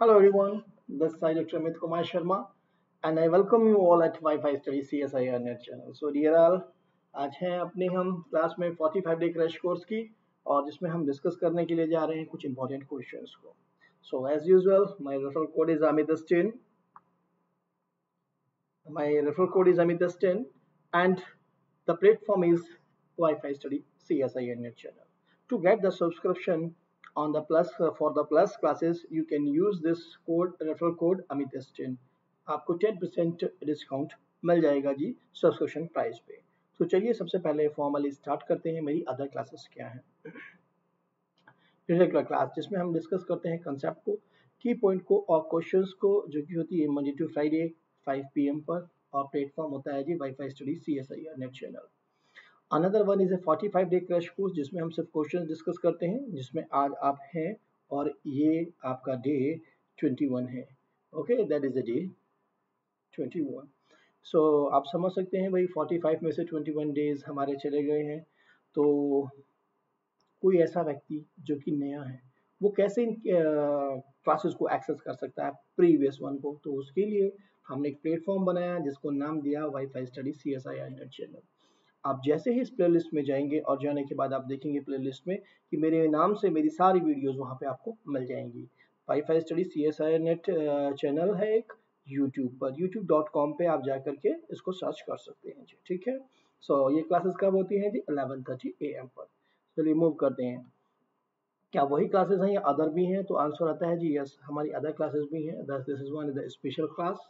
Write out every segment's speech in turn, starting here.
Hello everyone, this is Dr. Amit Kumar Sharma and I welcome you all at Wi-Fi Study CSIR Net channel. So dear all, आज हैं अपने हम class में 45 day crash course की और जिसमें हम डिस्कस करने के लिए जा रहे हैं कुछ इंपॉर्टेंट क्वेश्चंस को. So as usual, my referral code is Amit10. My referral code is Amit10 and the platform is Wi-Fi Study CSIR Net channel. To get the subscription on the plus for the plus classes you can use this code referral code Amit10. आपको 10% discount मिल जाएगा जी subscription price पे. तो चलिए सबसे पहले formally start करते हैं मेरी अदर क्लासेस क्या हैं. रेगुलर क्लास जिसमें हम डिस्कस करते हैं कंसेप्ट को, की पॉइंट को और क्वेश्चंस को, जो कि होती है मंडे टू फ्राइडे 5 PM पर और प्लेटफॉर्म होता है जी wifi study CSIR net channel. Another one is a 45 day crash course जिसमें हम सिर्फ क्वेश्चंस डिस्कस करते हैं, जिसमें आज आप हैं और ये आपका डे 21 है. Okay, that is the day 21. सो आप समझ सकते हैं भाई 45 में से 21 डेज हमारे चले गए हैं. तो कोई ऐसा व्यक्ति जो कि नया है वो कैसे इन क्लासेस को एक्सेस कर सकता है प्रीवियस वन को. तो उसके लिए हमने एक प्लेटफॉर्म बनाया जिसको नाम दिया wifi study CSIR net channel. आप जैसे ही इस प्लेलिस्ट में जाएंगे और जाने के बाद आप देखेंगे प्लेलिस्ट में कि मेरे नाम से मेरी सारी वीडियोस वहां पे आपको मिल जाएंगी. Wifi study CSIR net channel है एक यूट्यूब पर, youtube.com पे आप जाकर के इसको सर्च कर सकते हैं जी. ठीक है. सो ये क्लासेस कब होती हैं जी 11:30 AM पर. चलिए मूव करते हैं. क्या वही क्लासेस हैं या अदर भी हैं? तो आंसर आता है जी यस, हमारी अदर क्लासेस भी हैं. This is one the special class.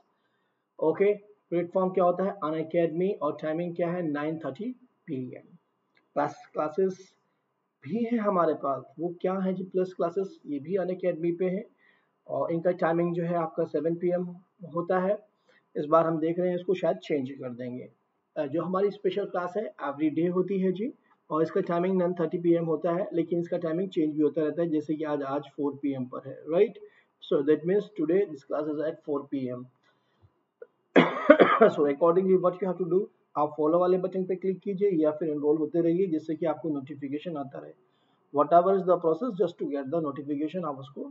Okay, platform क्या होता है अनअकैडमी और टाइमिंग क्या है 9:30 PM. प्लस क्लासेस भी हैं हमारे पास. वो क्या है जी प्लस क्लासेस, ये भी अनअकैडमी पे है और इनका टाइमिंग जो है आपका 7 PM होता है. इस बार हम देख रहे हैं इसको शायद चेंज कर देंगे. जो हमारी स्पेशल क्लास है एवरी डे होती है जी और इसका टाइमिंग 9:30 PM होता है, लेकिन इसका टाइमिंग चेंज भी होता रहता है, जैसे कि आज 4 PM पर है. Right. So that means today this class is at 4 PM. So accordingly what you have to do, आप फॉलो वाले बटन पे क्लिक कीजिए या फिर एनरोल होते रहिए जिससे कि आपको नोटिफिकेशन आता रहे. Whatever is the process just to get the notification, आप उसको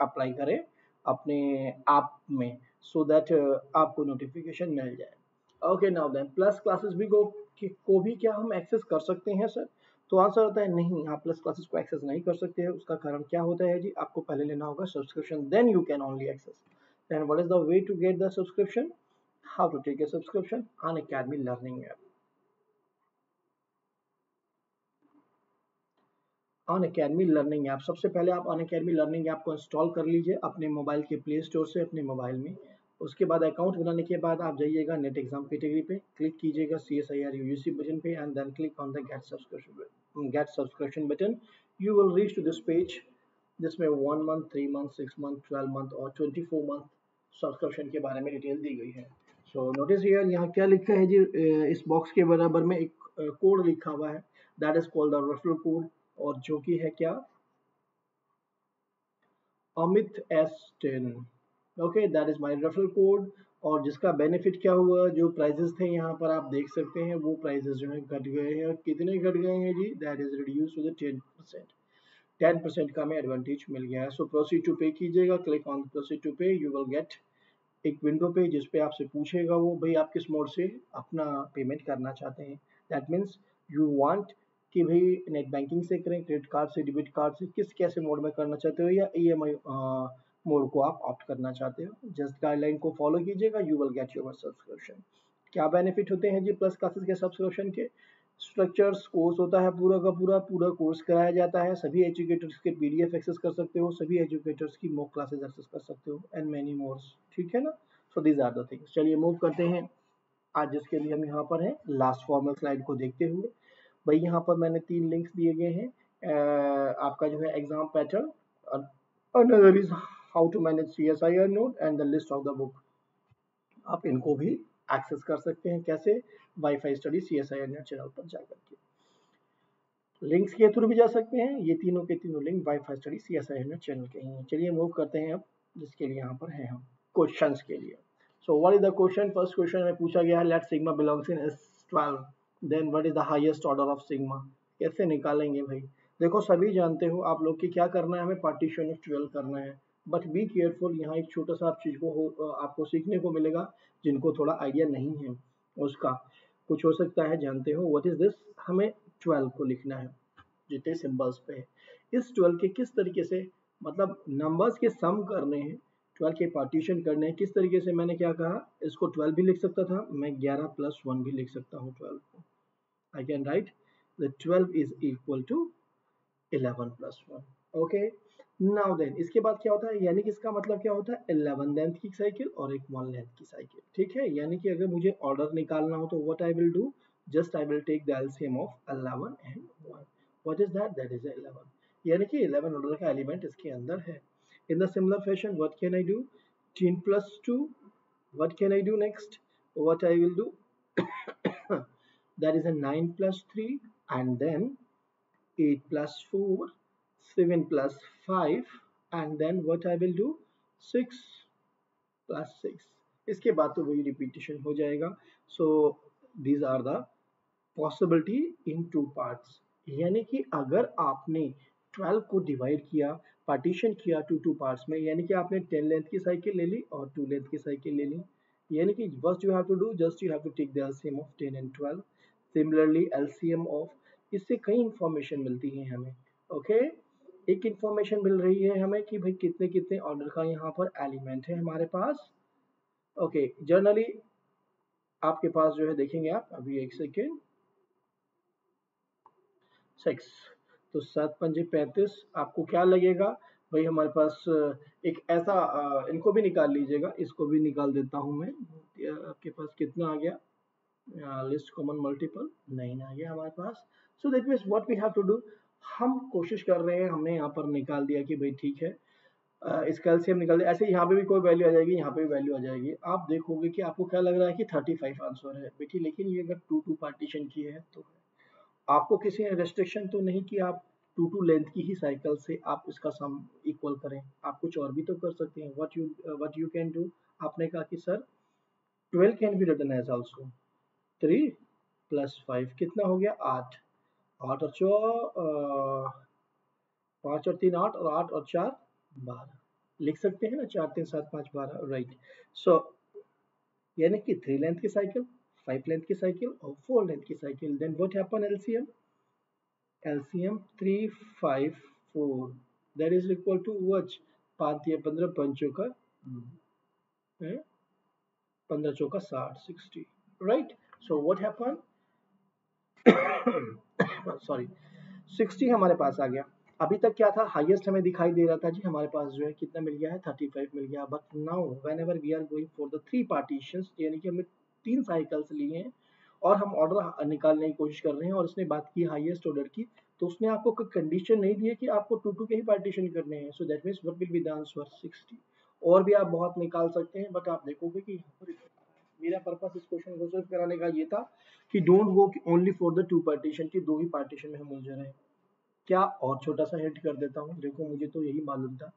अप्लाई करें अपने ऐप में सो दैट आपको नोटिफिकेशन मिल जाए. Okay, now then plus classes भी को भी क्या हम एक्सेस कर सकते हैं सर? तो आंसर होता है नहीं, आप प्लस क्लासेस को एक्सेस नहीं कर सकते हैं. उसका कारण क्या होता है जी, आपको पहले लेना होगा subscription, then you can only access. Then what is the way to get the subscription? How to take a subscription? Unacademy Learning app. Unacademy Learning app, सबसे पहले आप Unacademy Learning app को इंस्टॉल कर लीजिए अपने मोबाइल के play store से अपने मोबाइल में. उसके बाद अकाउंट बनाने के बाद आप जाइएगा नेट एग्जाम कैटेगरी पे, क्लिक कीजिएगा CSIR UGC बटन पे and then click on the get subscription button. You will reach to this page जिसमें 1 month, 3 month, 6 month, 12 month और 24 month सब्सक्रिप्शन के बारे में डिटेल दी गई है. सो नोटिस हियर, यहाँ क्या लिखा है जी, इस बॉक्स के बराबर में एक कोड लिखा हुआ है, that is called the referral code, और जो कि है क्या Amit10. Okay, that is my referral code. और जिसका बेनिफिट क्या हुआ, जो प्राइजेस थे यहाँ पर आप देख सकते हैं वो प्राइजेस जो है घट गए हैं. और कितने घट गए हैं जी, that is reduce to the 10%. 10% का हमें एडवांटेज मिल गया है. सो प्रोसीड टू पे कीजिएगा, क्लिक ऑन प्रोसीड टू पे. यू विल गेट एक विंडो पे जिस पे आपसे पूछेगा वो भाई आप किस मोड से अपना पेमेंट करना चाहते हैं. दैट मीन्स यू वांट कि भाई नेट बैंकिंग से करें, क्रेडिट कार्ड से, डेबिट कार्ड से, किस कैसे मोड में करना चाहते हो, या EMI मोड को आप ऑप्ट करना चाहते हो. जस्ट गाइडलाइन को फॉलो कीजिएगा, you will get your subscription. क्या बेनिफिट होते हैं जी प्लस क्लासेस के सब्सक्रिप्शन के? स्ट्रक्चर्स कोर्स होता है पूरा कोर्स कराया जाता है. सभी एजुकेटर्स के PDF एक्सेस कर सकते हो, सभी एजुकेटर्स की मॉक क्लासेस एक्सेस कर सकते हो एंड मेनी मोर्स. ठीक है ना. So these are the things. चलिए मूव करते हैं आज जिसके लिए हम यहाँ पर हैं लास्ट फॉर्मल स्लाइड को देखते हुए. भाई यहाँ पर मैंने 3 लिंक्स दिए गए हैं. आपका जो है exam pattern, another is how to manage CSIR note and the list of the book. आप इनको भी एक्सेस कर सकते हैं. कैसे? वाईफाई स्टडी CSIR नेट चैनल पर जाकर के. लिंक्स के थ्रू भी जा सकते हैं. ये तीनों के तीनों link wifi study CSIR net channel के हैं. चलिए मूव करते हैं अब जिसके लिए यहाँ पर हैं हम क्वेश्चंस के लिए. So what is the question? First question में पूछा गया है, let sigma belongs in S12, then what is the highest order of sigma. कैसे निकालेंगे भाई? देखो सभी जानते हो आप लोग कि क्या करना है, हमें पार्टीशन ऑफ 12 करना है. बट बी केयरफुल, यहाँ एक छोटा सा आप चीज को आपको सीखने को मिलेगा जिनको थोड़ा आइडिया नहीं है उसका। कुछ हो सकता है जानते हो। व्हाट इज दिस, हमें 12 को लिखना है जितने सिंबल्स पे है। इस 12 के किस तरीके से, मतलब नंबर्स के सम करने हैं, 12 के पार्टीशन करने हैं, किस तरीके से, मैंने क्या कहा, इसको 12 भी लिख सकता था मैं, 11 प्लस 1 भी लिख सकता हूँ 12 को। I can write the 12 is equal to 11 plus 1। Okay, now then इसके बाद क्या होता है, यानी कि इसका मतलब क्या होता है, 11 लेंथ की साइकिल और एक 1 लेंथ की साइकिल। ठीक है, यानी कि अगर मुझे ऑर्डर निकालना हो तो what I will do, just I will take the LCM of 11 and 1। What is that, that is 11, यानी कि 11 ऑर्डर का एलिमेंट इसके अंदर है। In the similar fashion what can I do, 10 plus 2, what can I do next, what I will do that is a 9 plus 3, and then 8 plus 4, 7 plus 5, and then what I will do, 6 plus 6। इसके बाद तो वही repetition हो जाएगा। So these are the possibility in two parts, यानी कि अगर आपने 12 को डिवाइड किया, पार्टीशन किया टू पार्ट्स में, यानी कि आपने 10 लेंथ की साइकिल ले ली और 2 लेंथ की साइकिल ले ली, यानी कि first you have to do, just you have to take the LCM of 10 and 12। Similarly LCM of, इससे कई इंफॉर्मेशन मिलती है हमें। ओके, एक इंफॉर्मेशन मिल रही है हमें कि भाई कितने कितने ऑर्डर का यहाँ पर एलिमेंट है हमारे पास। ओके, जनरली आपके पास जो है, देखेंगे आप अभी एक सेकेंड, 6, तो 7 पंजे 35, आपको क्या लगेगा भाई, हमारे पास एक ऐसा, इनको भी निकाल लीजिएगा, इसको भी निकाल देता हूं मैं। आपके पास कितना आ गया, लिस्ट कॉमन मल्टीपल 9 आ गया हमारे पास। So that means what we have to do, हम कोशिश कर रहे हैं, हमने यहाँ पर निकाल दिया कि भाई ठीक है, इसका एलसीएम निकाल दिया, ऐसे यहाँ पे भी कोई वैल्यू आ जाएगी, यहाँ पे भी वैल्यू आ जाएगी। आप देखोगे कि आपको क्या लग रहा है कि 35 आंसर है बेटी, लेकिन ये अगर 2 पार्टीशन की है तो आपको किसी ने रेस्ट्रिक्शन तो नहीं कि आप 2 लेंथ की ही साइकिल से आप इसका सम इक्वल करें, आप कुछ और भी तो कर सकते हैं। व्हाट यू कैन डू, आपने कहा कि sir 12 can be written as also 3 plus 5 कितना हो गया, 8, 8 और 4 5 और 3 8, और 8 और 4 12, लिख सकते हैं ना, 4 3 7 5 12, राइट। सो यानी कि 3 लेंथ की साइकिल, 5 लेंथ की साइकिल और 4 लेंथ की cycle. Then what happen, LCM, LCM 3 5 4, that is equal to what, 5 या 15 पंचों का 15 चौका 60, 60, right? So what happened, sorry 60 हमारे पास आ गया। अभी तक क्या था, हाईएस्ट हमें दिखाई दे रहा था जी, हमारे पास जो है कितना मिल गया है, 35 मिल गया। But now whenever we are going for the 3 partitions, यानी कि हमने 3 साइकिल्स लिए हैं और हम ऑर्डर निकालने की कोशिश कर रहे हैं, और उसने बात की हाईएस्ट ऑर्डर की, तो उसने आपको कोई कंडीशन नहीं दी है कि आपको 2 के ही पार्टीशन करने हैं। So that means what will be the answer, 60। और भी आप बहुत निकाल सकते हैं, बट आप देखोगे कि यहाँ पर मेरा पर्पस इस क्वेश्चन को सोल्व कराने का ये था कि don't go only for the 2 partition, की 2 ही पार्टीशन में हम उलझ रहे हैं। क्या और छोटा सा हिंट कर देता हूँ, देखो मुझे तो यही मालूम था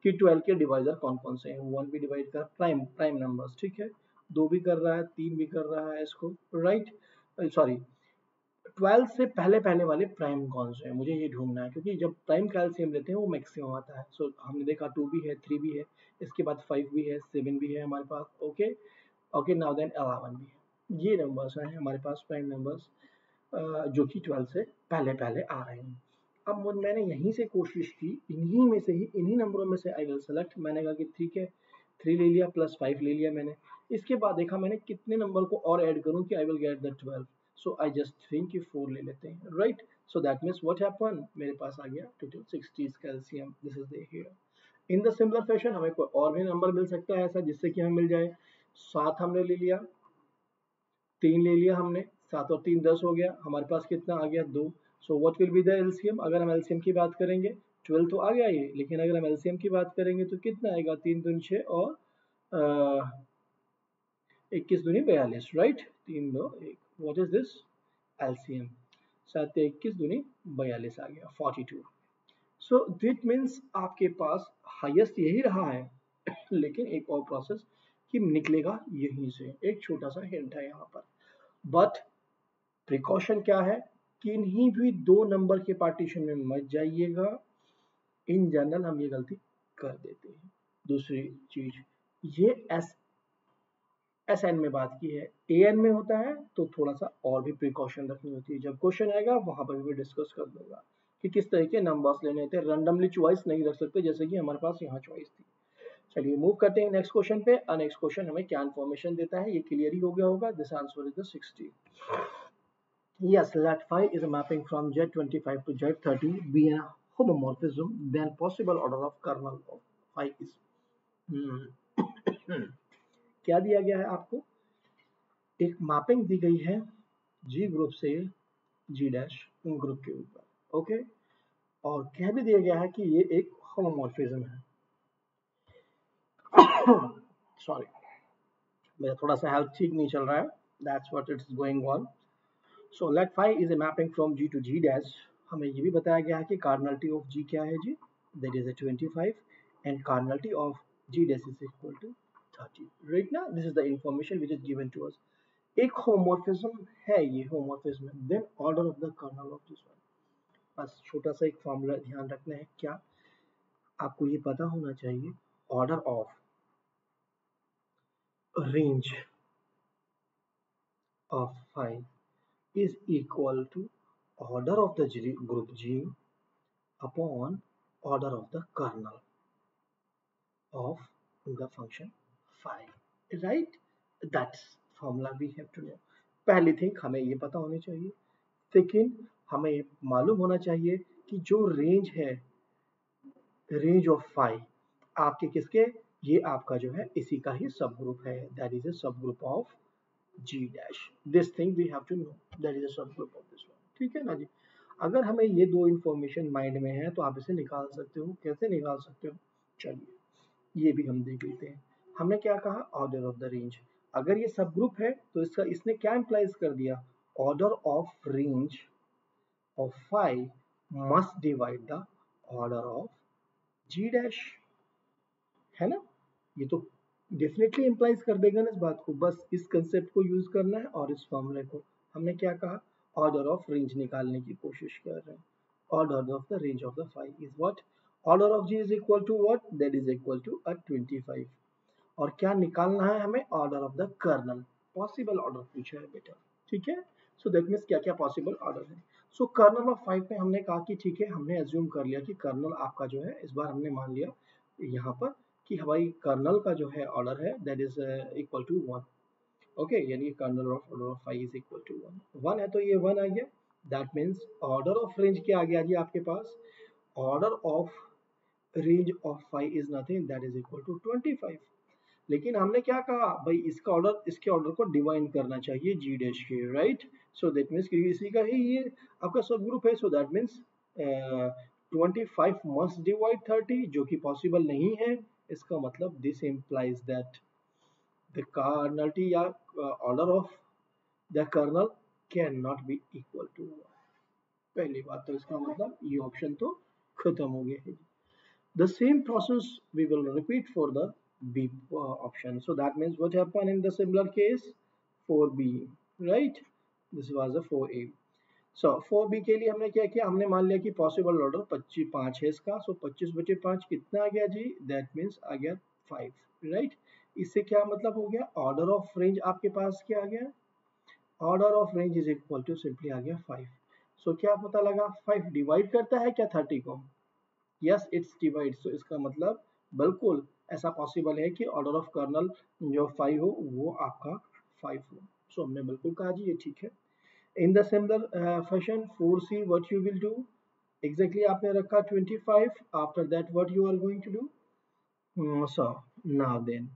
कि 12 के डिवाइजर कौन कौन से हैं। 1 भी डिवाइड कर प्राइम नंबर्स, ठीक है, 2 भी कर रहा है, 3 भी कर रहा है इसको, राइट। सॉरी, 12 से पहले पहले वाले प्राइम कौन से हैं, मुझे ये ढूंढना है, क्योंकि जब प्राइम का एलसीएम लेते हैं वो मैक्सिमम आता है। सो हमने देखा 2 भी है, 3 भी है, इसके बाद 5 भी है, 7 भी है हमारे पास। ओके ओके, नाउ देन 11 भी है। ये नंबर्स हैं हमारे पास प्राइम नंबर्स, जो कि 12 से पहले पहले आ रहे हैं। अब मैंने यहीं से कोशिश की, इन्हीं में से ही, इन्हीं नंबरों में से आई विल सेलेक्ट। मैंने कहा कि ठीक है, 3 ले लिया प्लस 5 ले लिया मैंने। इसके बाद देखा मैंने कितने नंबर को और ऐड करूं कि I will get the 12। So I just think कि 4 ले लेते हैं, right. So that means what happen, मेरे पास आ गया टोटल 60 का LCM, this is the here. In the similar fashion हमें कोई और भी नंबर मिल सकता है ऐसा जिससे कि हमें मिल जाए। 7 हमने ले लिया, 3 ले लिया हमने, 7 और 3 10 हो गया, हमारे पास कितना आ गया, 2। So what will be the LCM, अगर हम एलसीएम की बात करेंगे 12 तो आ गया ये, लेकिन अगर हम एलसीएम की बात करेंगे तो कितना आएगा, 3 दूनी 6 और 21 दूनी 42, right, 3 2 1। What is this, LCM 7 21 दूनी 42 आ गया, 42। सो दिट मीन्स आपके पास हाईएस्ट यही रहा है, लेकिन एक और प्रोसेस कि निकलेगा यहीं से, एक छोटा सा हिंट है यहाँ पर। बट प्रिकॉशन क्या है, किन्हीं भी 2 नंबर के पार्टीशन में मत जाइएगा। इन जनरल हम ये गलती कर देते हैं। दूसरी चीज, ये एस एन में बात की है, ए एन में होता है तो थोड़ा सा और भी प्रिकॉशन रखनी होती है। जब क्वेश्चन आएगा वहां पर भी डिस्कस कर दूंगा कि किस तरह के नंबर्स लेने होते हैं, रैंडमली चॉइस नहीं रख सकते जैसे कि हमारे पास यहाँ चॉइस थी। चलिए मूव करते हैं नेक्स्ट क्वेश्चन पे। नेक्स्ट क्वेश्चन हमें क्या इन्फॉर्मेशन देता है, ये क्लियर ही हो गया होगा। This answer is the 60। Yes, let phi is a mapping from Z25 to Z30 be a homomorphism, then possible order of kernel of phi is क्या दिया गया है आपको, एक मैपिंग दी गई है जी ग्रुप से जी डैश ग्रुप के ऊपर, ओके, और कह भी दिया गया है कि ये एक होमोमॉर्फिज्म है। सॉरी, मेरा थोड़ा सा हेल्थ ठीक नहीं चल रहा है, that's what it's going on. So let phi is a mapping from G to G dash. हमें ये भी बताया गया है कि कार्नलिटी ऑफ जी क्या है जी, that is a 25 and cardinality of G dash is equal to 30, right ना। This is the information which is given to us. एक होमोमॉर्फिज्म है ये, homomorphism, then order of the kernel of this one. बस छोटा सा एक formula ध्यान रखना है, क्या आपको ये पता होना चाहिए, order of range of phi is equal to order of the group G upon order of the kernel of the function phi, right? That's formula we have to know. पहली थिंग हमें ये पता होनी चाहिए, सेकेंड हमें मालूम होना चाहिए कि जो रेंज है, रेंज ऑफ फाई आपके किसके, ये आपका जो है इसी का ही सब ग्रुप है, दैट इज अ सब group of G dash. This thing we have to know. That is a subgroup of this one. ठीक है ना जी। अगर हमें ये दो इंफॉर्मेशन माइंड में है तो आप इसे निकाल सकते हो। कैसे निकाल सकते हो, चलिए ये भी हम देख लेते हैं। हमने क्या कहा, ऑर्डर ऑफ द रेंज। अगर ये सब ग्रुप है तो इसका इसने क्या इंप्लाइज कर दिया, order of range of phi must divide the order of G dash, है ना। ये तो डेफिनेटली इंप्लाइज कर देगा ना इस बात को, बस इस कंसेप्ट को यूज करना है और इस फॉर्मूले को। हमने क्या कहा, ऑर्डर ऑफ रेंज निकालने की कोशिश कर रहे हैं। Order of the range of the phi is what, order of G is equal to what, that is equal to 25। और क्या निकालना है हमें, order of the kernel, possible order पूछा है बेटा, ठीक है। सो दैट मीन्स क्या क्या पॉसिबल ऑर्डर है। सो कर्नल ऑफ 5 में हमने कहा कि ठीक है, हमने एज्यूम कर लिया कि कर्नल आपका जो है, इस बार हमने मान लिया यहाँ पर कि हमारी कर्नल का जो है ऑर्डर है that is equal to 1, okay, यानी kernel of order of 5 is equal to 1 है, तो ये 1 आ गया। That means order of range क्या आ गया जी आपके पास, order of range of 5 is nothing that is equal to 25। लेकिन हमने क्या कहा भाई, इसका ऑर्डर, इसके ऑर्डर को डिवाइन करना चाहिए जी डैश के, राइट। सो दैट मीन्स इसी का ही ये आपका सब ग्रुप है। So that means 25 must divide 30, जो कि पॉसिबल नहीं है। इसका मतलब this implies that the cardinality या order of the kernel can not be equal to 1। पहली बात तो इसका मतलब ये ऑप्शन तो खत्म हो गया है। The same process we will repeat for the B option. So that means what happened in the similar case, 4B, right? This was a 4A. So 4B के लिए हमने क्या किया, हमने मान लिया कि पॉसिबल ऑर्डर 25 5 है इसका। सो 25 बटे 5 कितना आ गया जी, दैट मीन्स आ गया 5, राइट। इससे क्या मतलब हो गया, ऑर्डर ऑफ रेंज आपके पास क्या आ गया, order of range is equal to simply आ गया 5। सो क्या पता लगा, 5 डिवाइड करता है क्या 30 को, यस इट्स डिवाइड। सो इसका मतलब बिल्कुल ऐसा पॉसिबल है कि ऑर्डर ऑफ कर्नल जो 5 हो वो आपका 5 हो। सो हमने बिल्कुल कहा जी ये ठीक है। In the similar fashion 4C what you will do, exactly आपने रखा 25, after that what you are going to do. So now then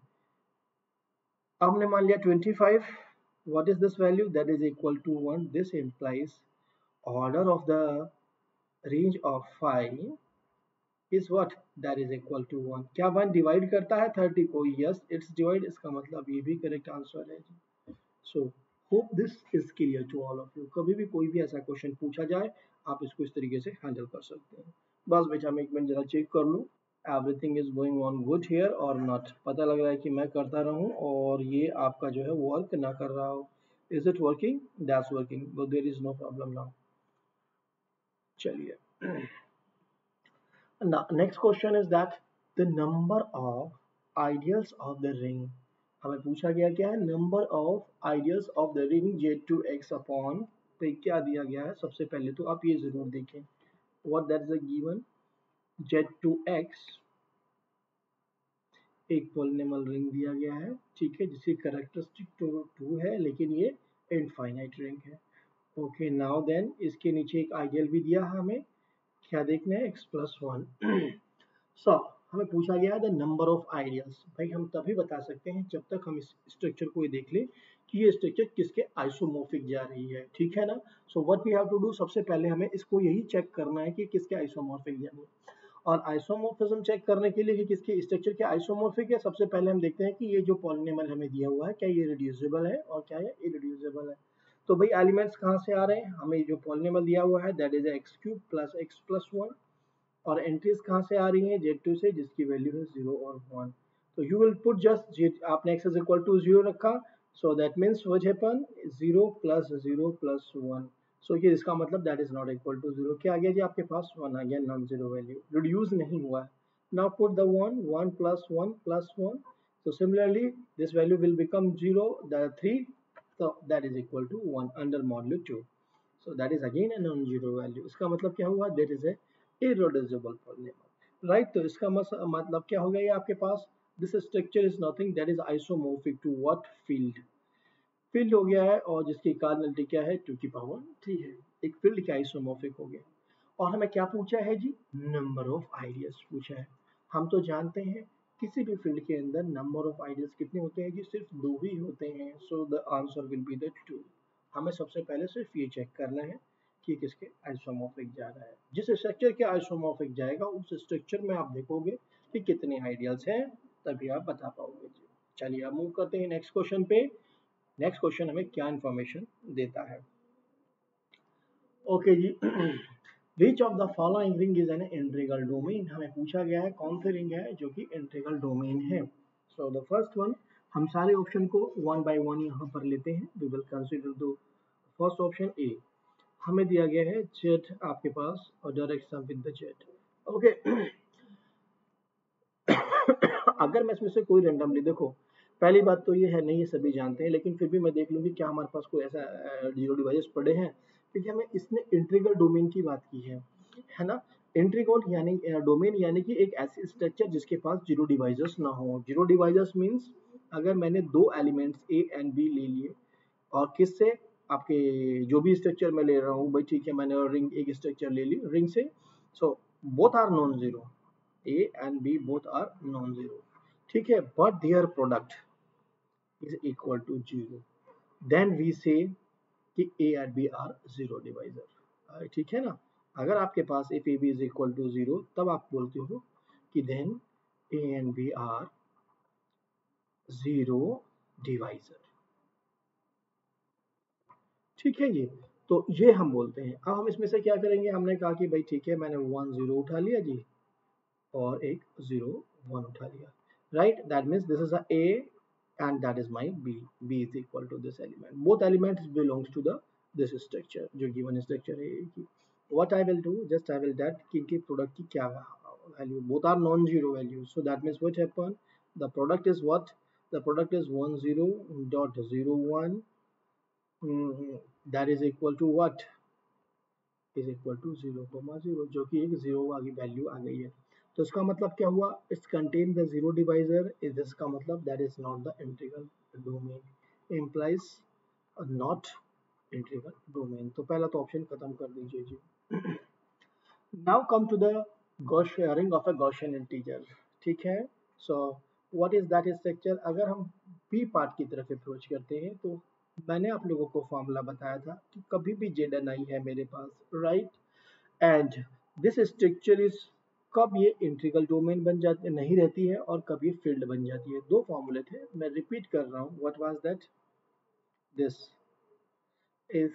हमने मान लिया 25, what is this value, that is equal to 1। This implies order of the range of 5 is what, that is equal to 1। क्या 1 divide करता है 30 को, yes it's divide, इसका मतलब ये भी करेक्ट आंसर है जी। So hope this is clear to all of you. कभी भी कोई भी ऐसा क्वेश्चन पूछा जाए आप इसको इस तरीके से हैंडल कर सकते हैं। बस बेटा मैं एक मिनट जरा चेक कर लूँ everything is going on good here और नॉट। पता लग रहा है कि मैं करता रहूँ और ये आपका जो है वर्क ना कर रहा हो। Is it working, that's working, but there is no problem now. चलिए, now next question is that the number of ideals of the ring, हमें पूछा गया क्या है, number of ideals of the ring Z2X upon, पे क्या दिया गया है, सबसे पहले तो आप ये जरूर देखें what that is given, Z2X एक पॉलिनॉमियल रिंग दिया गया है, ठीक है, जिसकी कैरेक्टरिस्टिक तो 2 है लेकिन ये इनफाइनाइट रिंग है। ओके, नाउ देन इसके नीचे एक आइडियल भी दिया है, हमें क्या देखना है, x+1 सो हमें पूछा गया है द नंबर ऑफ आइडियल्स। भाई हम तभी बता सकते हैं जब तक हम इस स्ट्रक्चर को ये देख लें कि ये स्ट्रक्चर किसके आइसोमॉर्फिक जा रही है, ठीक है ना। So what we have to do, सबसे पहले हमें इसको यही चेक करना है कि किसके आइसोमॉर्फिक जा रही है। और आइसोमॉर्फिज्म चेक करने के लिए कि किसके स्ट्रक्चर के आइसोमॉर्फिक है, सबसे पहले हम देखते हैं कि ये जो पॉलिनॉमियल हमें दिया हुआ है क्या ये रिड्यूसिबल है और क्या है इरिड्यूसिबल है। तो भाई एलिमेंट्स कहाँ से आ रहे हैं, हमें जो पॉलिनॉमियल दिया हुआ है that is x³ plus x+1, और एंट्रीज कहाँ से आ रही हैं, Z2 से, जिसकी वैल्यू है 0 और 1। तो यू विल पुट जस्ट, आपने x इज इक्वल टू 0 रखा, so that means what happen 0 plus 0 plus 1, so ये इसका मतलब that is not equal to 0, क्या आ गया जी आपके पास 1 आ गया, नॉन जीरो वैल्यू, रिड्यूस नहीं हुआ है। Now put the 1, 1 plus 1 plus 1, so similarly this value will become 0, the 3, so that is equal to 1 under modulo 2, so that is again a non-zero value। इसका मतलब क्या हुआ, there is a irreducible polynomial, right। तो इसका मतलब क्या हो गया ये आपके पास, this structure is nothing that is isomorphic to what, field, field हो गया है, और जिसकी कार्डिनलिटी क्या है 2 की पावर 3 है, एक फील्ड का आइसोमॉर्फिक हो गया। और हमें क्या पूछा है जी, नंबर ऑफ आइडियल्स पूछा है। हम तो जानते हैं किसी भी फील्ड के अंदर नंबर ऑफ आइडियल्स कितने होते हैं जी, सिर्फ 2 ही होते हैं, so the answer will be the 2। हमें सबसे पहले सिर्फ ये चेक करना है कि किसके आइसोमॉर्फिक जा रहा है, जिस स्ट्रक्चर के आइसोमॉर्फिक जाएगा उस स्ट्रक्चर में आप देखोगे कि कितने आइडियल्स हैं, तभी आप बता पाओगे जी। चलिए अब मूव करते हैं नेक्स्ट क्वेश्चन पे। नेक्स्ट क्वेश्चन हमें क्या इंफॉर्मेशन देता है, ओके जी। Which of the following ring is an integral domain, हमें पूछा गया है कौन सी रिंग है जो कि इंटीग्रल डोमेन है। सो द फर्स्ट वन, हम सारे ऑप्शन को वन बाय वन यहाँ पर लेते हैं, we will consider the first option A, हमें दिया गया है जेड आपके पास और direct sum with the Z, okay. अगर मैं इसमें से कोई रेंडमली, देखो पहली बात तो ये है नहीं, ये सभी जानते हैं, लेकिन फिर भी मैं देख लूंगी क्या हमारे पास कोई ऐसा जीरो डिवाइसेस पड़े हैं, क्योंकि हमें इसने इंटीग्रल डोमेन की बात की है ना। इंटीग्रल यानी डोमेन यानी कि एक ऐसी स्ट्रक्चर जिसके पास जीरो डिवाइसेस ना हो। जीरो डिवाइसेस मींस अगर मैंने दो एलिमेंट्स ए एंड बी ले लिए, और किससे, आपके जो भी स्ट्रक्चर मैं ले रहा हूँ भाई, ठीक है, मैंने रिंग एक स्ट्रक्चर ले ली रिंग से, so both are non zero, A and B both are non-zero, ठीक है, but their product is equal to 0, then we say कि A and B are zero divisor, ठीक है ना। अगर आपके पास if AB is equal to 0 तब आप बोलते हो कि then A and B are zero divisor, ठीक है जी। तो ये हम बोलते हैं। अब हम इसमें से क्या करेंगे, हमने कहा कि भाई ठीक है, मैंने 1 0 उठा लिया जी और एक 0 1 उठा लिया, right, that means this is a A and that is my B, B is equal to this element, both elements belongs to the this structure, जो given structure है A की। what I will do, just I will that कि इनके product की क्या value, both are non zero values, so that means what happen, the product is what, the product is 1 0 dot 0 1, that is equal to what, is equal to 0, 0, जो कि एक zero वाली value आ गई है। तो इसका मतलब क्या हुआ, it's contain the zero divisor, is इसका मतलब that is not the integral domain, implies not integral domain. तो पहला तो ऑप्शन खत्म कर दीजिए जी। Now come to the ring of a Gaussian integer, ठीक है। So what is that structure, अगर हम बी पार्ट की तरफ अप्रोच करते हैं तो मैंने आप लोगों को फॉर्मूला बताया था कि कभी भी जेड एन आई है मेरे पास, right, and this structure is, कब ये इंटीग्रल डोमेन बन जाती नहीं रहती है और कब ये फील्ड बन जाती है। दो फॉर्मूले थे, मैं रिपीट कर रहा हूँ, what was that, this is,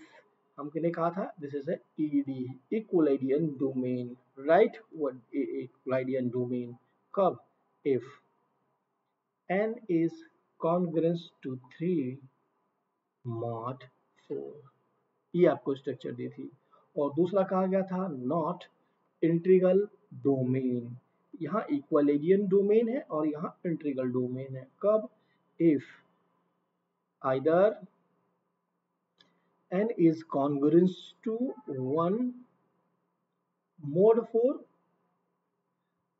हमने कहा था this is a ED, Euclidean domain, right, what Euclidean domain, कब, if n is congruent to 3 mod 4, ये आपको स्ट्रक्चर दी थी। और दूसरा कहा गया था नॉट इंटीग्रल डोमेन, यहाँ इक्विलिडियन डोमेन है और यहाँ इंटीग्रल डोमेन है। कब? If either n is congruent to 1 mod 4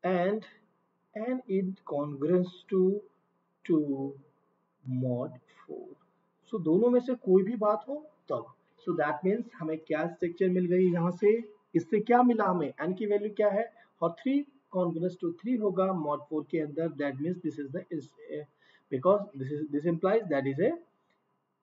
and n is congruent to 2 mod 4। सो दोनों में से कोई भी बात हो तब। सो दैट मीन्स हमें क्या स्ट्रक्चर मिल गई यहाँ से, इससे क्या मिला हमें, n की वैल्यू क्या है और 3 congruent to 3 होगा mod 4 के अंदर। That means this is the because this implies that is a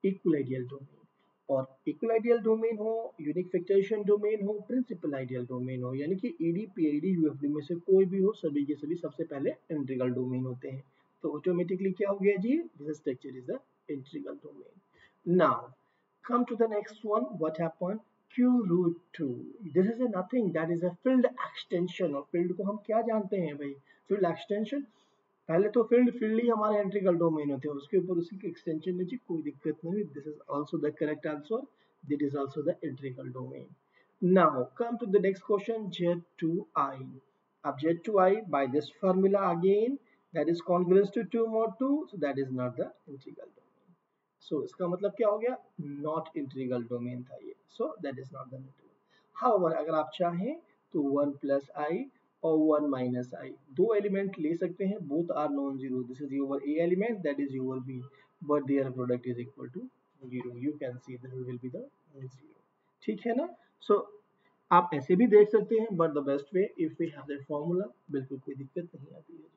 Euclidean domain. और इक्विलाइडियल डोमेन हो, यूनिक फैक्टराइजेशन डोमेन हो, प्रिंसिपल आइडियल डोमेन हो, यानी कि ईडी पीआईडी यूएफडी में से कोई भी हो, सभी के सभी सबसे पहले इंटीग्रल डोमेन होते हैं। तो ऑटोमेटिकली क्या हो गया जी, this structure is the integral domain. Now come to the next one. What happened? Q root 2, this is a nothing, that is a field extension। और field को हम क्या जानते हैं भाई, field extension, पहले तो फील्ड ही हमारे इंटीग्रल डोमेन होते हैं, उसके ऊपर उसी के एक्सटेंशन में जी कोई दिक्कत नहीं। This is also the correct answer, this is also the integral domain. Now come to the next question, Z2i। अब Z2i by this formula again, that is congruent to 2 mod 2, so that is not the integral domain। सो इसका मतलब क्या हो गया, not integral domain था ये, सो that is not the integral. However अगर आप चाहें तो 1 प्लस आई और 1 माइनस आई दो एलिमेंट ले सकते हैं, both are non zero. This is your a element, that is your b, but their product is equal to 0। You can see that will be the 0, ठीक है ना। सो आप ऐसे भी देख सकते हैं, but the best way if we have the formula, बिल्कुल कोई दिक्कत नहीं आती है।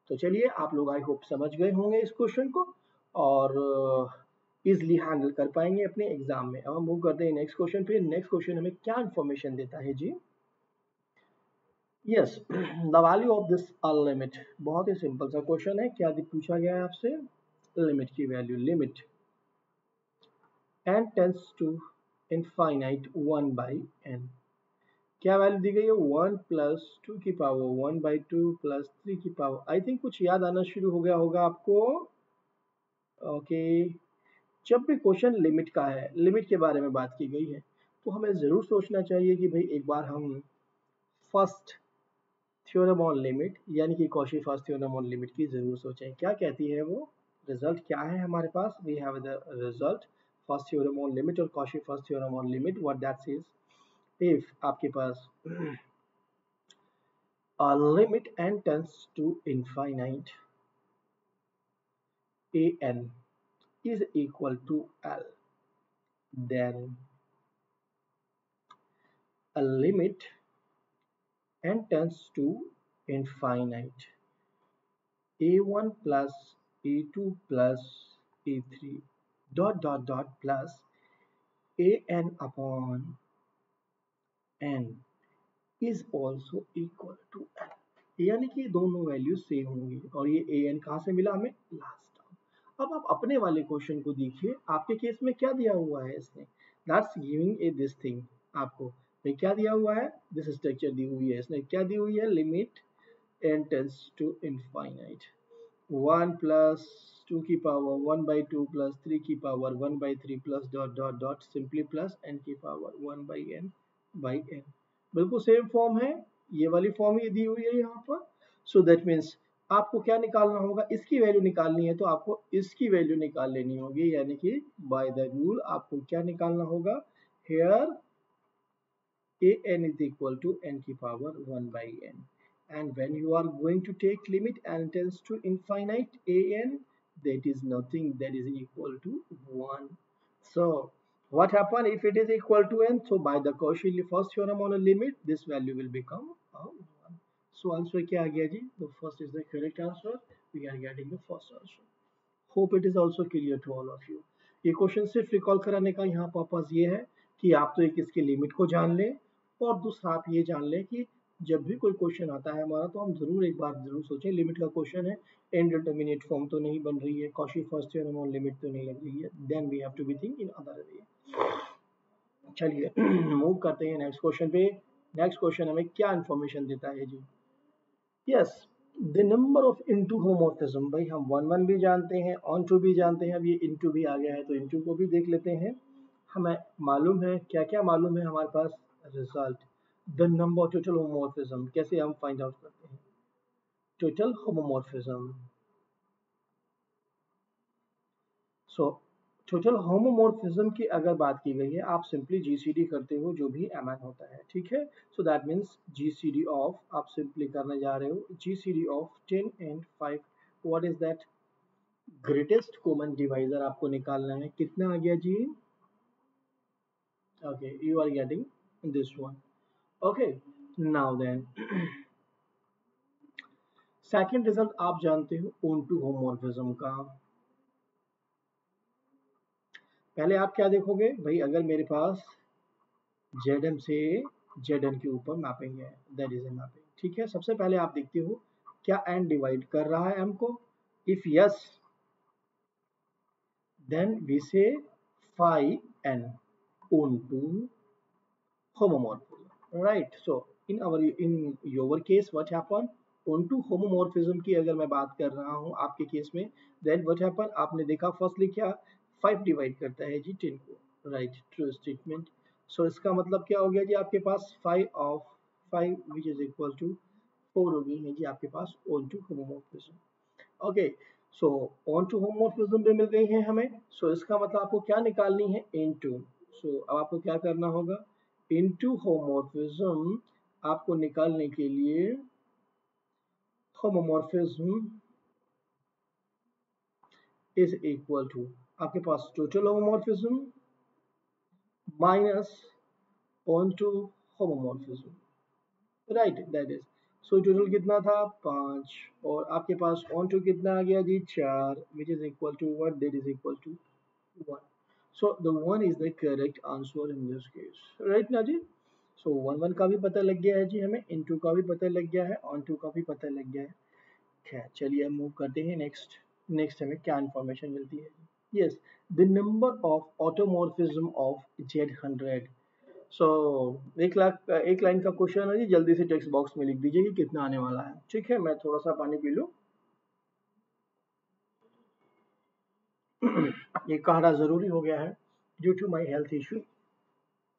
तो चलिए आप लोग आई होप समझ गए होंगे इस क्वेश्चन को और इजली हैंडल कर पाएंगे अपने एग्जाम में। अब हम मूव करते हैं नेक्स्ट क्वेश्चन पे। नेक्स्ट क्वेश्चन हमें क्या इंफॉर्मेशन देता है जी, yes, the value of this limit. बहुत ही सिंपल सा क्वेश्चन है, क्या पूछा गया है आपसे, लिमिट की value, limit n tends to infinite 1 by n, क्या वैल्यू दी गई है, 1 प्लस 2 की पावर 1 बाई 2 प्लस 3 की पावर। आई थिंक कुछ याद आना शुरू हो गया होगा आपको। ओके, जब भी क्वेश्चन लिमिट का है, लिमिट के बारे में बात की गई है, तो हमें जरूर सोचना चाहिए कि भाई एक बार हम फर्स्ट थ्योरम ऑन लिमिट यानी कि Cauchy first theorem on limit की जरूर सोचें। क्या कहती है वो, रिजल्ट क्या है हमारे पास, we have the result first theorem on limit और Cauchy first theorem on limit. What that says, if आपके पास limit n tends to infinite an is equal to L, then a limit n tends to infinite a1 plus a2 plus a3 dot dot dot plus an upon n is also equal to L, यानी कि दोनों value same होंगी। और ये an कहाँ से मिला हमें, लास्ट। अब आप अपने वाले क्वेश्चन को देखिए, आपके केस में क्या दिया हुआ है इसने, that's giving a this thing, आपको भाई क्या दिया हुआ है, दिस स्ट्रक्चर दी हुई है, इसने क्या दी हुई है, limit n tends to infinite 1 plus 2 की पावर 1 बाई 2 प्लस 3 की power 1 by 3 plus dot dot dot simply plus n की पावर 1 बाई n। बिल्कुल सेम फॉर्म है, ये वाली फॉर्म ही दी हुई है यहाँ पर। सो दैट मीन्स आपको क्या निकालना होगा, इसकी वैल्यू निकालनी है तो आपको इसकी वैल्यू निकाल लेनी होगी, यानी कि बाय द रूल आपको क्या निकालना होगा, here an is equal to n की power 1 by n, and when you are going to take limit n tends to infinite an, that is nothing, that is equal to 1. So what happen if it is equal to n, so by the Cauchy first theorem on a limit this value will become 1. So answer क्या आ गया जी, the first is the correct answer, we are getting the first answer. Hope it is also clear to all of you. ये question सिर्फ recall कराने का यहाँ purpose ये है कि आप तो एक इसके लिमिट को जान लें और दूसरा आप ये जान लें कि जब भी कोई क्वेश्चन आता है हमारा तो हम जरूर एक बार जरूर सोचें, लिमिट का क्वेश्चन है, इनडिटरमिनेट फॉर्म तो नहीं बन रही है, Cauchy first theorem on limit तो नहीं लग रही है, then we have to be think in other way. चलिए मूव करते हैं नेक्स्ट क्वेश्चन पे। नेक्स्ट क्वेश्चन हमें क्या इंफॉर्मेशन देता है जी, yes, the number of into homomorphism. भाई हम 1 1 भी जानते हैं, ऑन टू भी जानते हैं, अब ये इनटू भी आ गया है तो इनटू को भी देख लेते हैं। हमें मालूम है क्या क्या मालूम है हमारे पास, result the number total homomorphism कैसे हम फाइंड आउट करते हैं, total homomorphism. So total homomorphism की अगर बात की गई है, आप सिंपली जीसीडी करते हो जो भी mn होता है, ठीक है। So that means GCD of, आप सिंपली करने जा रहे हो GCD of 10 and 5, what is that, greatest common divisor आपको निकालना है। कितना आ गया जी? Okay, you are getting this one. Okay, now then second result आप जानते हो ओन टू होमोमॉर्फिज्म का। पहले आप क्या देखोगे भाई, अगर मेरे पास Zm से Zn के ऊपर मैपिंग है, दैट इज ए मैपिंग, ठीक है। सबसे पहले आप देखते हो क्या n डिवाइड कर रहा है m को, इफ यस देन वी से phi n on to homomorphism, right? So in your case what happen, on to homomorphism की अगर मैं बात कर रहा हूँ आपके केस में, then what happen, आपने देखा फर्स्टली क्या 5 डिवाइड करता है जी 10 को, राइट, ट्रू स्टेटमेंट। सो इसका मतलब क्या हो गया जी, आपके पास 5 of 5 which is equal to 4 हो गई है जी आपके पास on to homomorphism। Okay, so onto homomorphism भी मिल गई है हमें। सो इसका मतलब आपको क्या निकालनी है, इनटू। सो अब आपको क्या करना होगा, इनटू होमोमॉर्फिज्म आपको निकालने के लिए होमोमॉर्फिज्म इज इक्वल टू आपके पास total homomorphism minus onto homomorphism, right, that is. So total कितना था 5, और आपके पास ऑन टू कितना आ गया जी 4, which is equal to what, that is equal to 1। So the 1 is the correct answer in this case, right ना जी? So 1 का भी पता लग गया है जी हमें, into का भी पता लग गया है, on to का भी पता लग गया है। खैर चलिए हम मूव करते हैं नेक्स्ट हमें क्या इन्फॉर्मेशन मिलती है। Yes, the number of automorphism of Z100। सो एक लाइन का क्वेश्चन है जी, जल्दी से टेक्स्ट बॉक्स में लिख दीजिए कि कितना आने वाला है, ठीक है। मैं थोड़ा सा पानी पी लूँ। ये कहना जरूरी हो गया है due to my health issue,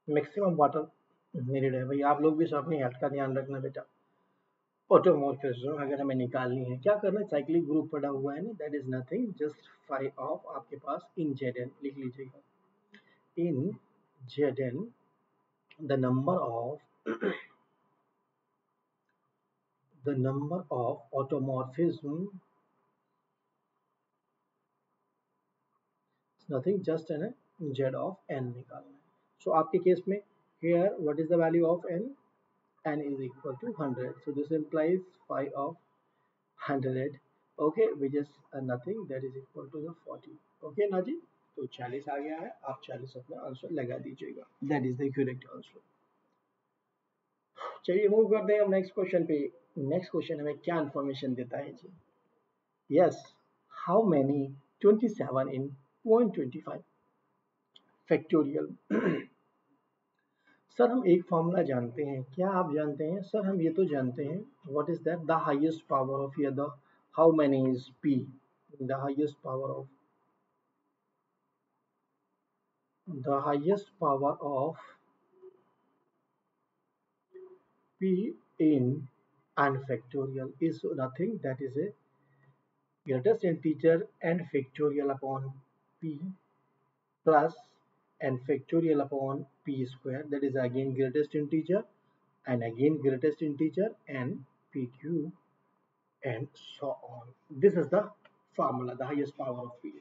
maximum water needed है भाई। आप लोग भी सब अपनी हेल्थ का ध्यान रखना बेटा। ऑटोमॉर्फिज्म अगर हमें निकालनी है, क्या करना है, साइक्लिक ग्रुप पड़ा हुआ है ना, that is nothing just 5 of आपके पास इन Zn लिख लीजिएगा, इन Zn the number of automorphism nothing just है Z ऑफ n निकालना है। सो आपके केस में here what is the value of n is equal to 100, so this implies 5 of 100, okay, which is nothing, that is equal to the 40, okay ना जी। तो 40 आ गया है, आप 40 अपना आंसर लगा दीजिएगा, that is the correct answer. चलिए मूव करते हैं हम नेक्स्ट क्वेश्चन पे। नेक्स्ट क्वेश्चन हमें क्या इंफॉर्मेशन देता है जी, yes, how many 27 in 0.25 factorial. Sir हम एक फॉर्मूला जानते हैं, क्या आप जानते हैं? सर हम ये तो जानते हैं, what is that, the highest power of या the how many is p, the highest power of p in and factorial is nothing, that is a greatest integer and factorial upon p plus and factorial upon p square, that is again greatest integer and again greatest integer and p cube and so on. This is the formula, the highest power of p।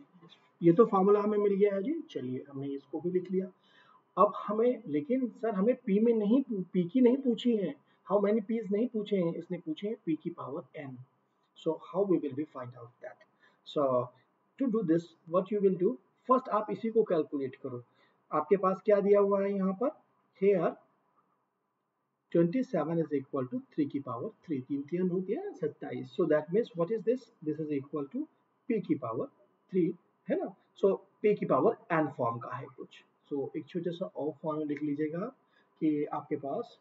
ये तो formula हमें मिल गया है जी, चलिए हमने इसको भी लिख लिया। अब हमें, लेकिन सर हमें p में नहीं, p की नहीं पूछी है, हाउ मैनी पीस नहीं पूछे हैं, इसने पूछे हैं p की power n। So how we will be find out that. So to do this what you will do, first आप इसी को कैलकुलेट करो। आपके पास क्या दिया हुआ है यहाँ पर, हेयर 27 is equal to 3 की पावर 3, 3 3 हो गया 27। So that means what is this, this is equal to p की पावर 3, है ना। सो p की पावर n फॉर्म का है कुछ। सो एक छोटा सा और फॉर्म लिख लीजिएगा कि आपके पास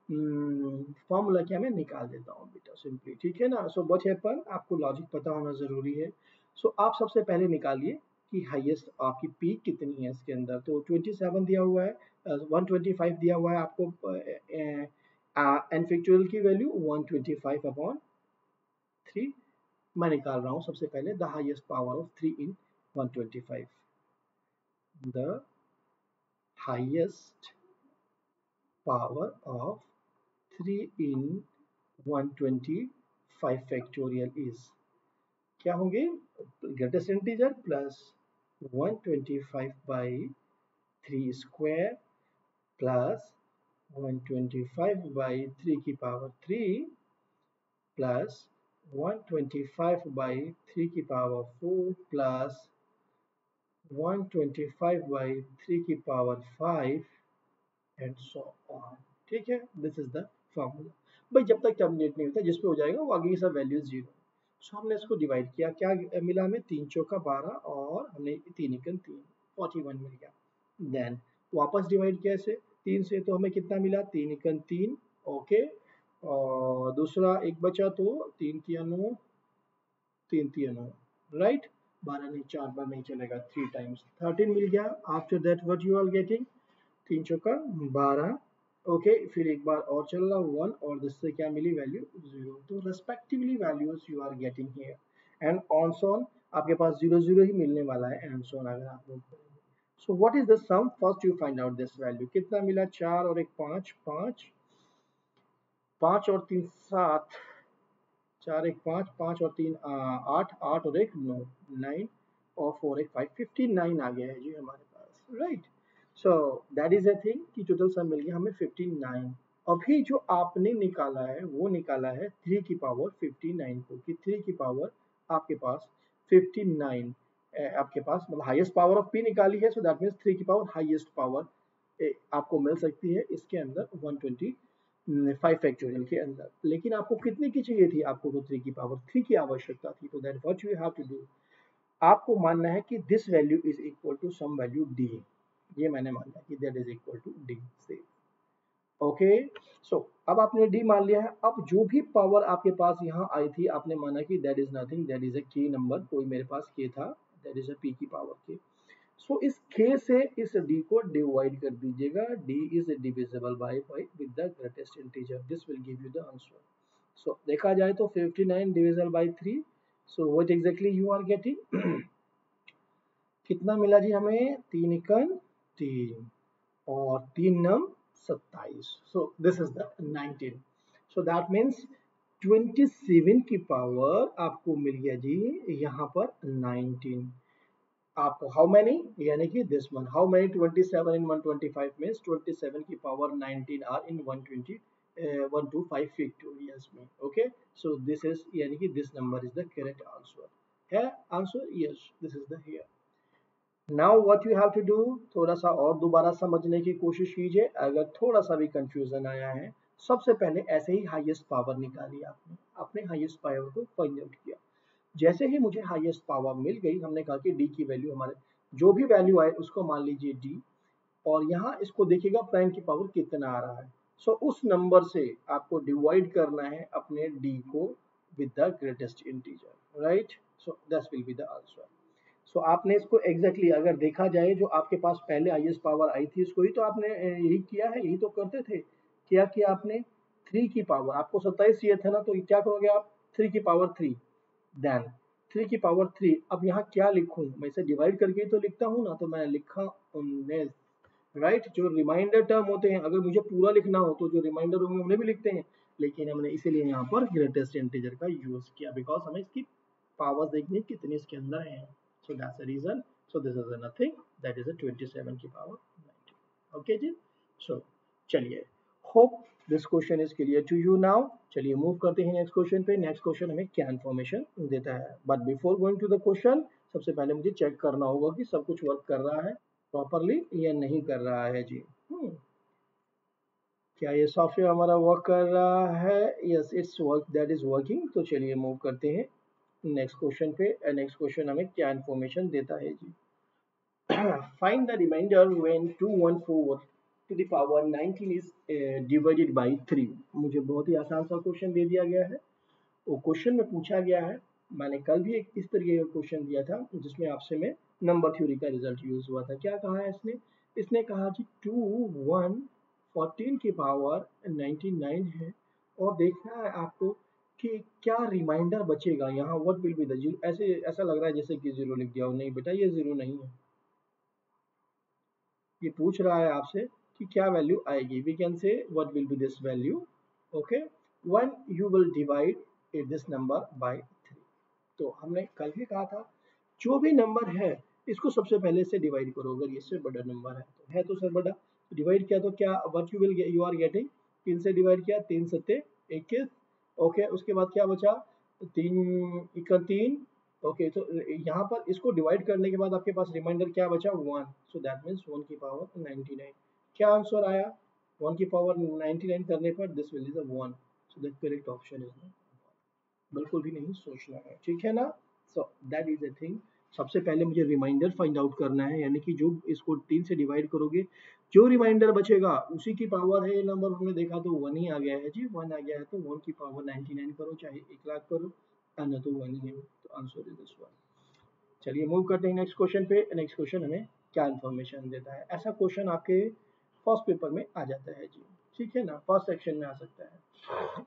फॉर्मूला क्या मैं निकाल देता हूँ बेटा सिंपली, ठीक है ना। सो व्हाट हैपन, आपको लॉजिक पता होना जरूरी है। सो आप सबसे पहले निकालिए कि हाईएस्ट आपकी पीक कितनी है इसके अंदर। तो 27 दिया हुआ है, 125 दिया हुआ है आपको, एन फैक्टोरियल की वैल्यू 125 अपॉन 3 मैं निकाल रहा हूँ सबसे पहले the highest power of 3 in 125. The highest power of 3 in 125 factorial is क्या होंगे greatest integer plus 125 by 3 square plus 125 by 3 की पावर 3 प्लस 125 by 3 की पावर 4 प्लस 125 by 3 की पावर 5 एंड सो ऑन. ठीक है, दिस इज द फॉर्मूला. भाई जब तक टर्मिनेट नहीं होता जिस पे हो जाएगा वो आगे की सब वैल्यू 0. सो हमने इसको डिवाइड किया, क्या मिला हमें 3 चौका 12 और हमने 3 एकम 3 41 मिल गया. देन वापस डिवाइड किया इसे 3 से, तो हमें कितना मिला 3 एकम 3. ओके, और दूसरा एक बचा तो 3 3 9 3 3 9 राइट. 12 नहीं 4 बार नहीं चलेगा, 3 टाइम्स 13 मिल गया. After that what you are getting 3 चौका 12. ओके, फिर एक बार और चल रहा 1 और जिससे क्या मिली वैल्यू 0. तो respectively values you are getting here and on सोन आपके पास 0 0 ही मिलने वाला है एंड सोन अगर आप लोग करेंगे. So what is the sum, first you find out this value. कितना मिला 4 और एक 5 5 5 और 3 7 4 एक 5 5 और 3 8 8 और एक 9 9 और 4 एक 5 59 आ गया है जी हमारे पास. Right. So that is a thing कि टोटल सम मिल गया हमें 59. अभी जो आपने निकाला है वो निकाला है 3 की पावर 59 को, कि 3 की पावर आपके पास 59 आपके पास मतलब हाईएस्ट पावर ऑफ p निकाली है. सो दैट मीन्स 3 की पावर हाईएस्ट पावर आपको मिल सकती है इसके अंदर 125 फैक्टोरियल के अंदर. लेकिन आपको कितने की चाहिए थी, आपको तो 3 की पावर 3 की आवश्यकता थी. तो that what you have to do, आपको मानना है कि this value is equal to some value d. ये मैंने माना कि that is equal to d से. ओके, सो अब आपने d मान लिया है. अब जो भी पावर आपके पास यहाँ आई थी आपने माना कि that is nothing, that is a k number. कोई मेरे पास k था, दैट इज अ p की पावर k. सो इस k से इस d को डिवाइड कर दीजिएगा. d is divisible by with the greatest integer. This will give you the answer. So देखा जाए तो 59 divisible by 3. So what exactly you are getting कितना मिला जी हमें 3 एकम 3 और 3 नम 27. So this is the 19. So that means 27 की पावर आपको मिल गया जी यहाँ पर 19. आपको हाउ मैनी, यानी कि this one how many 27 in 125 means 27 की पावर 19 आर इन 125 फैक्टोरियल्स में. ओके, सो दिस इज यानी कि this number is the correct answer. है answer? Yes, this is the here. Now what you have to do, थोड़ा सा और दोबारा समझने की कोशिश कीजिए. अगर थोड़ा सा भी कंफ्यूजन आया है, सबसे पहले ऐसे ही हाईएस्ट पावर निकाली आपने हाईएस्ट पावर को फाइंड आउट किया. जैसे ही मुझे हाईएस्ट पावर मिल गई, हमने कहा कि डी की वैल्यू हमारे जो भी वैल्यू आए उसको मान लीजिए डी, और यहाँ इसको देखिएगा प्राइम की पावर कितना आ रहा है. सो उस नंबर से आपको डिवाइड करना है अपने डी को with the greatest integer. Right. So that will be the answer. So आपने इसको एग्जैक्टली अगर देखा जाए जो आपके पास पहले हाईएस्ट पावर आई थी इसको ही तो आपने यही किया है, यही तो करते थे. क्या किया आपने 3 की पावर, आपको 27 चाहिए था ना, तो क्या करोगे आप 3 की पावर 3 देन 3 की पावर 3. अब यहाँ क्या लिखूं मैं, इसे डिवाइड करके ही तो लिखता हूँ ना, तो मैं लिखा 19. राइट. जो रिमाइंडर टर्म होते हैं अगर मुझे पूरा लिखना हो तो जो रिमाइंडर होंगे उन्हें भी लिखते हैं, लेकिन हमने इसीलिए यहाँ पर ग्रेटेस्ट इंटीजर का यूज किया बिकॉज हमें इसकी पावर देखनी कितनी इसके अंदर है. So that's the reason. So this is nothing. That is a 27 की power 90. Okay जी. So चलिए. Hope this question is clear to you now. चलिए मूव करते हैं नेक्स्ट क्वेश्चन पे. नेक्स्ट क्वेश्चन हमें क्या इन्फॉर्मेशन देता है. But before going to the question, सबसे पहले मुझे चेक करना होगा कि सब कुछ वर्क कर रहा है प्रॉपरली या नहीं कर रहा है जी. क्या ये सॉफ्टवेयर हमारा वर्क कर रहा है? Yes, it's work, that is working. तो चलिए मूव करते हैं नेक्स्ट क्वेश्चन पे. नेक्स्ट क्वेश्चन हमें क्या इन्फॉर्मेशन देता है जी. Find the remainder when 214 to the power 19 is divided by 3. मुझे बहुत ही आसान सा क्वेश्चन दे दिया गया है. वो क्वेश्चन में पूछा गया है, मैंने कल भी एक इस तरीके का क्वेश्चन दिया था जिसमें आपसे में नंबर थ्योरी का रिजल्ट यूज हुआ था. क्या कहा है इसने कहा जी 2 1 14 की पावर 99 है और देखना है आपको कि क्या रिमाइंडर बचेगा यहाँ, what will be the zero. ऐसे ऐसा लग रहा है जैसे कि जीरो लिख दिया हो, नहीं बेटा ये जीरो नहीं है। ये पूछ रहा है आपसे कि क्या वैल्यू आएगी। We can say what will be this value, okay, when you will divide this number by 3। तो हमने कल भी कहा था जो भी नंबर है इसको सबसे पहले से डिवाइड करो। अगर इससे बड़ा नंबर है तो सर बड़ा डिवाइड किया तो क्या व्हाट यू आर गेटिंग, 3 से डिवाइड किया, 3 सत्ते 21, ओके। उसके बाद क्या बचा, 3 इक्का 3, ओके। तो यहाँ पर इसको डिवाइड करने के बाद आपके पास रिमाइंडर क्या बचा, 1। सो दैट मीन्स 1 की पावर 99। क्या आंसर आया, 1 की पावर 99 करने पर this will is 1। So the correct option is, बिल्कुल भी नहीं सोचना है, ठीक है ना। सो दैट इज अ थिंग। सबसे पहले मुझे रिमाइंडर फाइंड आउट करना है, यानी कि जो इसको 3 से डिवाइड करोगे जो रिमाइंडर बचेगा उसी की पावर है। ये नंबर हमने देखा तो 1 ही आ गया है जी, 1 आ गया है तो 1 की पावर 99 करो, चाहे 1 लाख करो, अन्य तो 1 ही है। तो आंसर इज दिस वन। चलिए मूव करते हैं नेक्स्ट क्वेश्चन पे। नेक्स्ट क्वेश्चन हमें क्या इन्फॉर्मेशन देता है। ऐसा क्वेश्चन आपके फर्स्ट पेपर में आ जाता है जी, ठीक है ना, फर्स्ट सेक्शन में आ सकता है।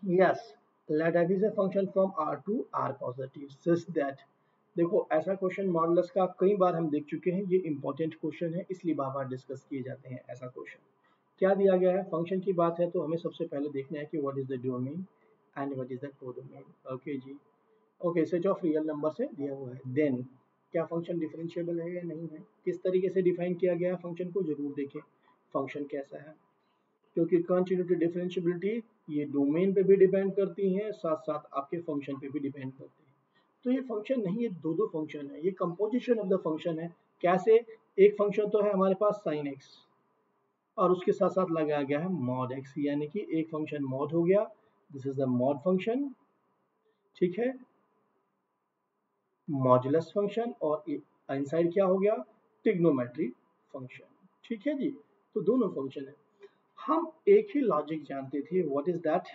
Yes, let f is a function from R to R positive such that, देखो ऐसा क्वेश्चन मॉडुलस का कई बार हम देख चुके हैं, ये इंपॉर्टेंट क्वेश्चन है इसलिए बार बार डिस्कस किए जाते हैं। ऐसा क्वेश्चन क्या दिया गया है, फंक्शन की बात है तो हमें सबसे पहले देखना है कि what is the domain and what is the codomain, okay जी, okay. Set of real number से दिया हुआ है। देन क्या फंक्शन डिफरेंशिएबल है या नहीं है, किस तरीके से डिफाइन किया गया है फंक्शन को, जरूर देखें फंक्शन कैसा है, क्योंकि कंटिन्यूटी डिफरेंशिएबिलिटी ये डोमेन पे भी डिपेंड करती हैं, साथ साथ आपके फंक्शन पे भी डिपेंड करती हैं। तो ये फंक्शन नहीं, ये दो दो फंक्शन है, ये कंपोजिशन ऑफ द फंक्शन है। कैसे, एक फंक्शन तो है हमारे पास sin x और उसके साथ साथ लगाया गया है mod x, यानी कि एक फंक्शन mod हो गया, this is the mod function, ठीक है, मॉडुलस फंक्शन, और इनसाइड क्या हो गया, ट्रिग्नोमेट्री फंक्शन, ठीक है जी। तो दोनों फंक्शन है। हम एक ही लॉजिक जानते थे, व्हाट इज दैट,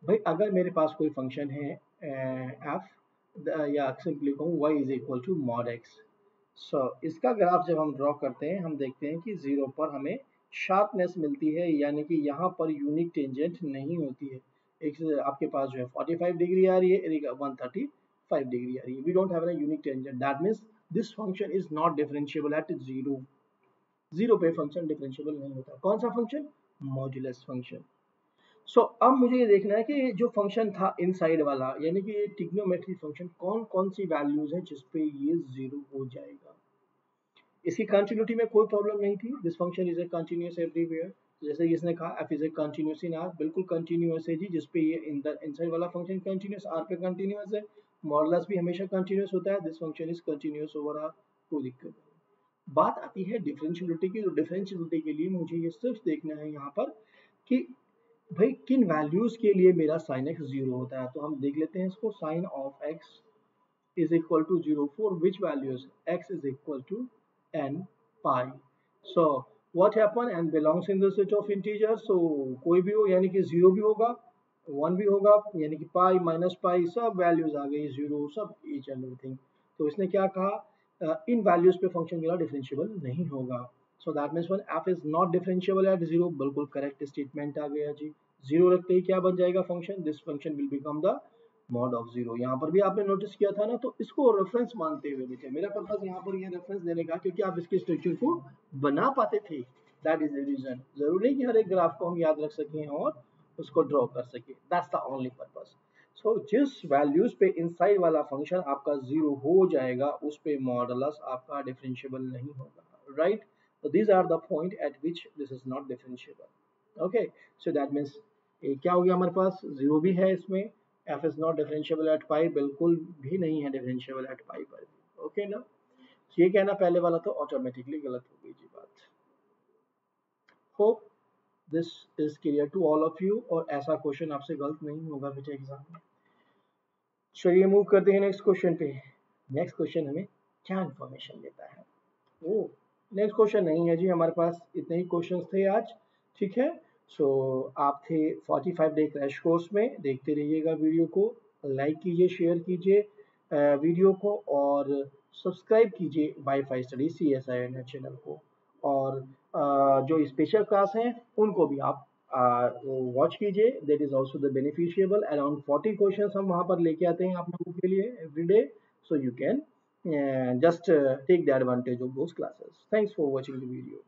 भाई अगर मेरे पास कोई फंक्शन है एफ, या सिंपली कहूँ y is equal to mod x. So इसका ग्राफ जब हम ड्रॉ करते हैं हम देखते हैं कि 0 पर हमें शार्पनेस मिलती है, यानी कि यहाँ पर यूनिक टेंजेंट नहीं होती है। एक आपके पास जो है 45 डिग्री आ रही है, 135 डिग्री आ रही है, we don't have a unique tangent, that means this function is not differentiable at 0। 0 पे फंक्शन डिफरेंशिएबल नहीं होता। कौन सा फंक्शन, मॉड्यूलस फंक्शन। सो अब मुझे ये देखना है कि जो फंक्शन था इनसाइड वाला, यानी कि ये ट्रिग्नोमेट्री फंक्शन, कौन कौन सी वैल्यूज है जिस पे ये 0 हो जाएगा। इसकी कंटिन्यूटी में कोई प्रॉब्लम नहीं थी, this function is a continuous everywhere. जैसे इसने कहा F is a continuous in R, बिल्कुल कंटिन्यूअस है जी, जिस पे ये इनसाइड वाला फंक्शन कंटिन्यूअस, आर पे कंटिन्यूअस है, मॉडुलस भी हमेशा कंटिन्यूअस होता है, this function is continuous over R, कोई दिक्कत नहीं। बात आती है डिफरेंशिएबिलिटी की, तो डिफरेंशिएबिलिटी के लिए मुझे ये सिर्फ देखना है यहाँ पर कि भाई किन वैल्यूज के लिए मेरा sin x 0 होता है। तो हम देख लेते हैं इसको, sin of x is equal to 0 for which values, x is equal to n pi। so what happen, n belongs in the set of integers, so कोई भी हो यानी कि 0 भी होगा 1 भी होगा, यानी कि पाई माइनस पाई सब वैल्यूज आ गई, 0 सब ईच एंड एवरीथिंग। तो इसने क्या कहा, इन वैल्यूज पे फंक्शन मेरा डिफरेंशिएबल नहीं होगा। सो that means when f is not differentiable at 0, बिल्कुल करेक्ट स्टेटमेंट आ गया जी। 0 रखते ही क्या बन जाएगा function, this function will become the mod of 0। यहाँ पर भी आपने नोटिस किया था ना, तो इसको रेफरेंस मानते हुए बेटे, मेरा पर्पस यहाँ पर ये रेफरेंस देने का क्योंकि आप इसके स्ट्रक्चर को बना पाते थे, दैट इज द रीजन। जरूरी नहीं कि हर एक ग्राफ को हम याद रख सकें और उसको ड्रॉ कर सके, दैट्स द ओनली पर्पस। सो जिस वैल्यूज पे इनसाइड वाला फंक्शन आपका 0 हो जाएगा उस पे मॉडुलस आपका डिफरेंशिएबल नहीं होगा, right. So these are the point at which this is not differentiable. Okay, so that means ये क्या हो गया हमारे पास, 0 भी है इसमें, f is not differentiable at pi, बिल्कुल भी नहीं है differentiable at pi पर। ओके ना, ये कहना पहले वाला तो ऑटोमेटिकली गलत हो गई जी बात। Hope this is clear to all of you, और ऐसा क्वेश्चन आपसे गलत नहीं होगा बेटे एग्जाम में। चलिए मूव करते हैं नेक्स्ट क्वेश्चन पे। नेक्स्ट क्वेश्चन हमें क्या इंफॉर्मेशन देता है, ओ नेक्स्ट क्वेश्चन नहीं है जी हमारे पास, इतने ही क्वेश्चंस थे आज, ठीक है। सो आप थे 45 डे क्रैश कोर्स में, देखते रहिएगा वीडियो को, लाइक कीजिए, शेयर कीजिए वीडियो को, और सब्सक्राइब कीजिए वाईफाई स्टडी CSIR चैनल को, और जो स्पेशल क्लास हैं उनको भी आप वॉच कीजिए, that is also the beneficial. Around 40 question हम वहाँ पर लेके आते हैं आप लोगों के लिए every day, so you can just take the advantage of those classes. Thanks for watching the video.